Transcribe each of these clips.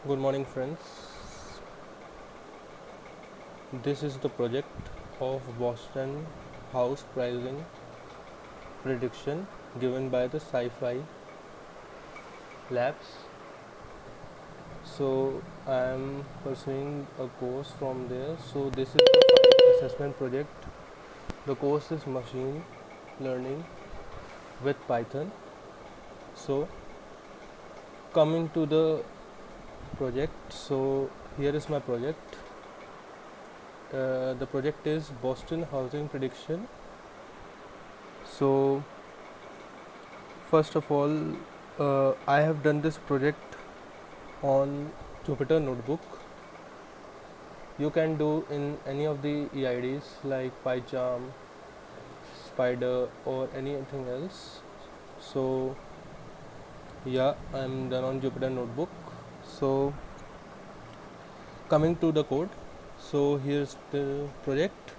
Good morning, friends. This is the project of Boston house pricing prediction given by the Sci-Fi Labs. So I am pursuing a course from there. So this is the final assessment project. The course is machine learning with Python. So coming to the project. So here is my project. The project is Boston housing prediction. So first of all, I have done this project on Jupyter Notebook. You can do in any of the EIDs like PyCharm, Spider, or anything else. So yeah, I'm done on Jupyter Notebook. So coming to the code. So here's the project.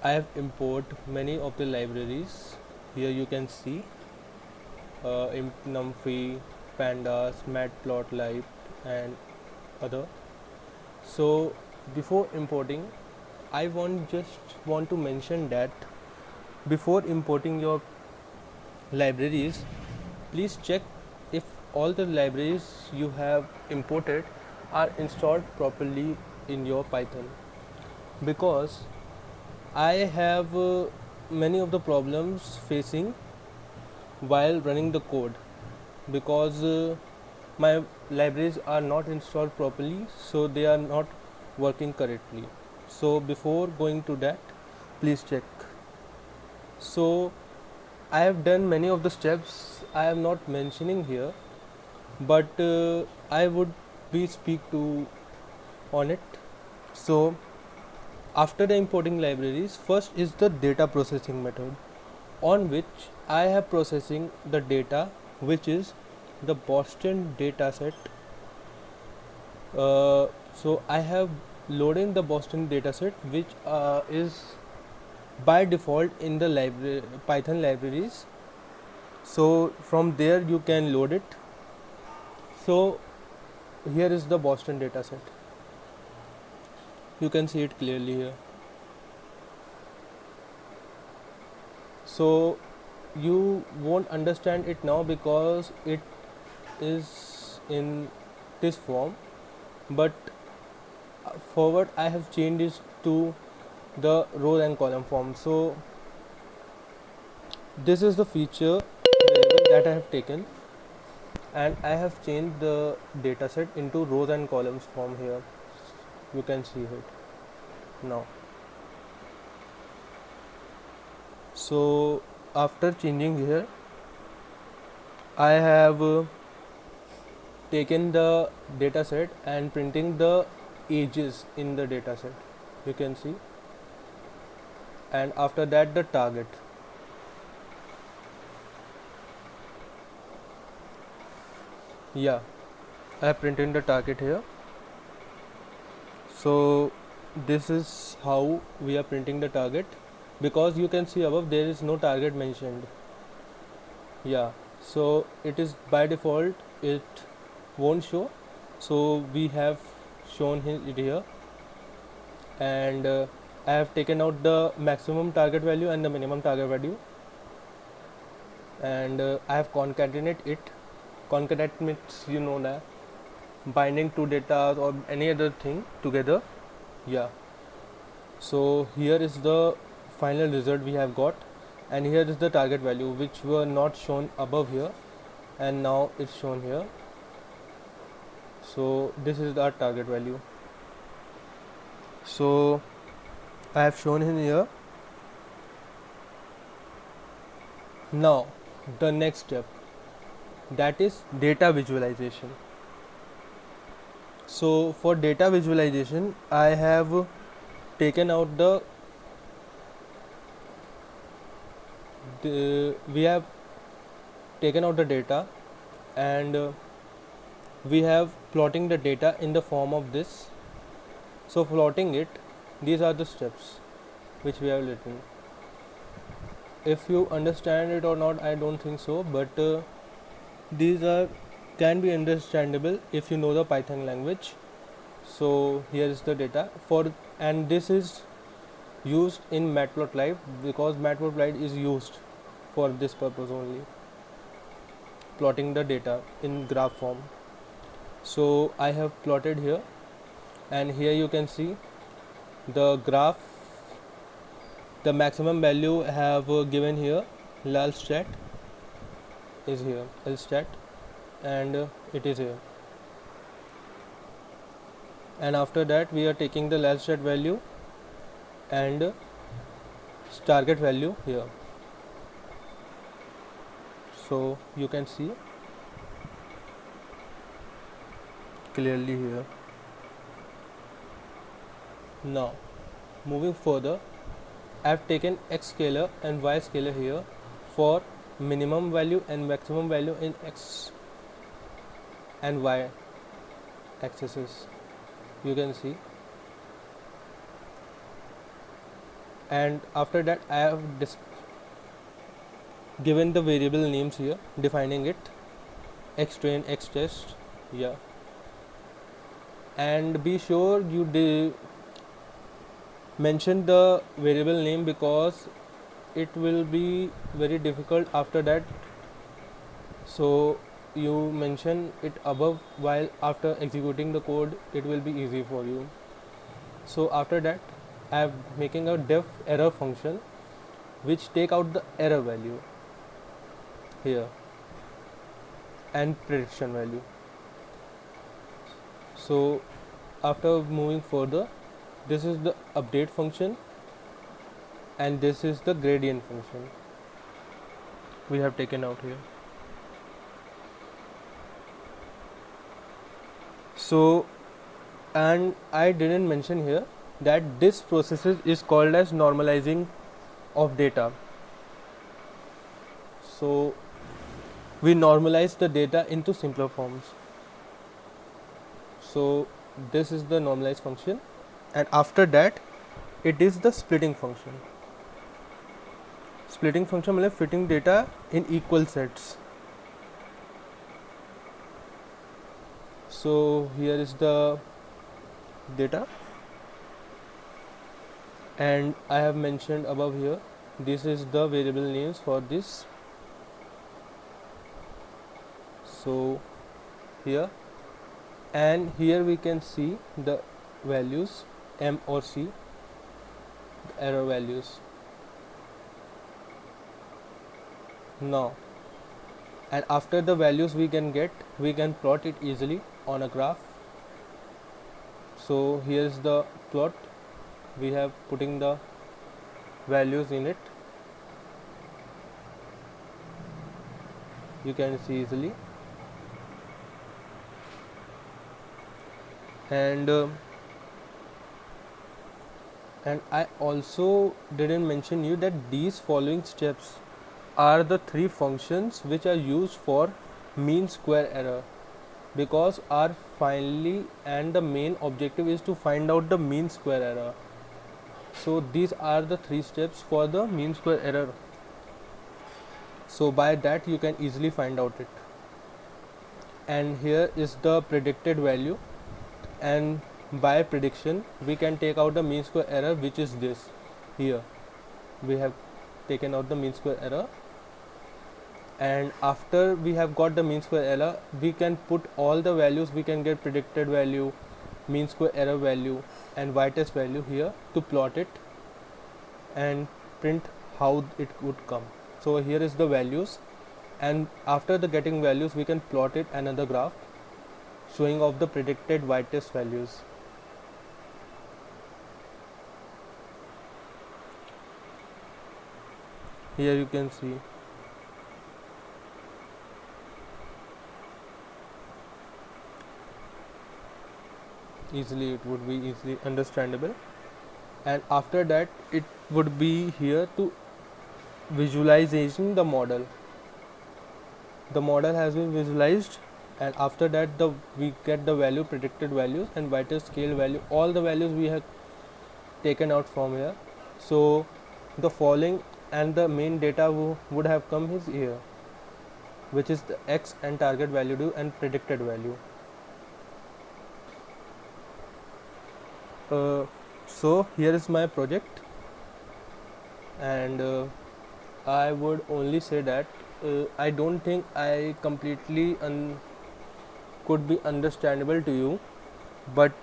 I have imported many of the libraries. Here you can see NumPy, Pandas, Matplotlib, and other. So before importing, I just want to mention that before importing your libraries, please check if all the libraries you have imported are installed properly in your Python, because I have many of the problems facing while running the code, because my libraries are not installed properly, so they are not working correctly. So before going to that, please check. So I have done many of the steps I am not mentioning here, but I would be speak to on it. So after the importing libraries, first is the data processing method, on which I have processing the data, which is the Boston dataset. So I have loading the Boston dataset, which is by default in the Python libraries. So from there you can load it. So here is the Boston dataset. You can see it clearly here. So you won't understand it now because it is in this form, but forward I have changed it to the row and column form. So this is the feature that I have taken, and I have changed the dataset into rows and columns form here. You can see it now. So after changing here, I have taken the dataset and printing the ages in the dataset. You can see, and after that the target. Yeah, I have printed the target here. So this is how we are printing the target, because you can see above there is no target mentioned. Yeah, so it is by default, it won't show, so we have shown it here, and I have taken out the maximum target value and the minimum target value, and I have concatenate it. Concatenate means, you know, that binding two data or any other thing together. Yeah, so here is the final result we have got, and here is the target value which were not shown above here, and now it's shown here. So this is our target value. So I have shown in here. Now the next step, that is data visualization. So for data visualization, I have taken out we have taken out the data, and we have plotting the data in the form of this. So plotting it, these are the steps which we have written. If you understand it or not, I don't think so, but these are can be understandable if you know the Python language. So here is the data for, and this is used in Matplotlib because Matplotlib is used for this purpose only, plotting the data in graph form. So I have plotted here, and here you can see the graph. The maximum value I have given here, lalstat is here, lstat, and it is here. And after that we are taking the lalstat value and target value here. So you can see clearly here. Now moving further, I have taken x scalar and y scalar here for minimum value and maximum value in x and y axes. You can see, and after that I have given the variable names here, defining it, xtrain, xtest, yeah, and be sure you mention the variable name because it will be very difficult after that. So you mention it above, while after executing the code it will be easy for you. So after that I am making a def error function which take out the error value here and prediction value. So after moving further, this is the update function and this is the gradient function we have taken out here. So, and I didn't mention here that this process is called as normalizing of data. So we normalize the data into simpler forms. So this is the normalize function, and after that it is the splitting function. Splitting function means fitting data in equal sets. So here is the data, and I have mentioned above here, this is the variable names for this. So here, and here we can see the values M or C, the error values. Now, and after the values we can get, we can plot it easily on a graph. So here is the plot, we have putting the values in it, you can see easily. And I also didn't mention you that these following steps are the three functions which are used for mean square error, because our finally and the main objective is to find out the mean square error. So these are the three steps for the mean square error. So by that you can easily find out it. And here is the predicted value, and by prediction we can take out the mean square error, which is this here. We have taken out the mean square error, and after we have got the mean square error, we can put all the values. We can get predicted value, mean square error value, and y-test value here to plot it and print how it would come. So here is the values, and after the getting values we can plot it another graph showing of the predicted y-test values. Here you can see easily, it would be easily understandable. And after that it would be here to visualization the model. The model has been visualized, and after that we get the value, predicted values, and y-test scale value, all the values we have taken out from here. So the following and the main data would have come is here. which is the x and target value due and predicted value. So here is my project, and I would only say that I don't think I completely could be understandable to you, but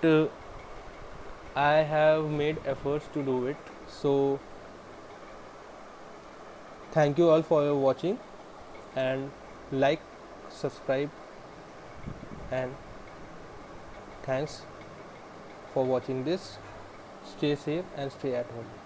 I have made efforts to do it. So thank you all for your watching, and like, subscribe, and thanks for watching this. Stay safe and stay at home.